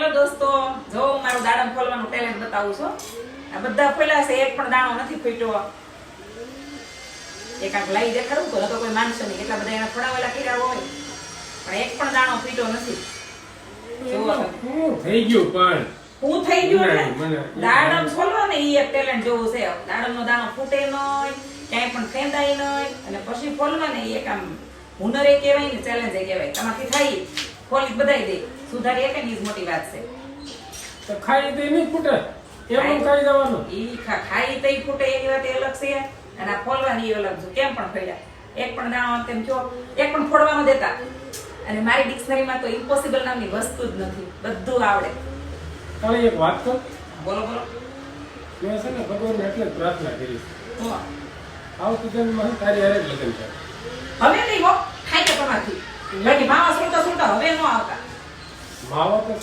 Hello દોસ્તો, જો હું મારું દાડમ ફોલવાનું ટેલેન્ટ બતાવું છું. આ બધા ફોલ્યા છે, એક પણ દાણો નથી ફૂટ્યો. એકાક લાઈ દેખાડું તો કોઈ માનશે નહીં, એટલા બધા એના ફોડાવેલા કર્યા હોય પણ એક પણ દાણો ફૂટ્યો નથી. જોવો તમે. શું થઈ ગયું પણ હું થઈ ગયું નહીં, એટલે મને દાડમ ફોલવા ને ઈ એક ટેલેન્ટ જોવું છે. દાડમનો દાણો ફૂટે નહીં, ક્યાંય પણ ફેંદાય નહીં, અને પછી ફોલવા ને ઈ એક આમ હુનર એ કહેવાય ને, ચેલેન્જ એ કહેવાય. તમારથી થાય ફોલી બધાય દે, સુધારી એક ની જ મોટી વાત છે. તો ખાઈ દે નહીં ફૂટે એમ ખાઈ જવાનું. ઈ ખાઈ તઈ ફૂટે એની વાત એ અલગ છે, અને આ ફોલવાની ઈ અલગ છે. કેમ પણ ફેડ્યા એક પણ દાણો તેમ કયો એક પણ ફોડવા ન દેતા. અને મારી ડિક્શનરીમાં તો ઇમ્પોસિબલ નામની વસ્તુ જ નથી, બધું આવડે. તારે એક વાત કર, બોલો બોલો. મેં છે ને ભગવાનને એટલે જ પ્રાર્થના કરી હો. આવતી જન્મમાં તારી હારે જ લગ્ન થાય. હવે નહીં હો, થાય કે તમારથી બાકી માવા સુલતા સુલતા હવે ન આવતા. માવા તો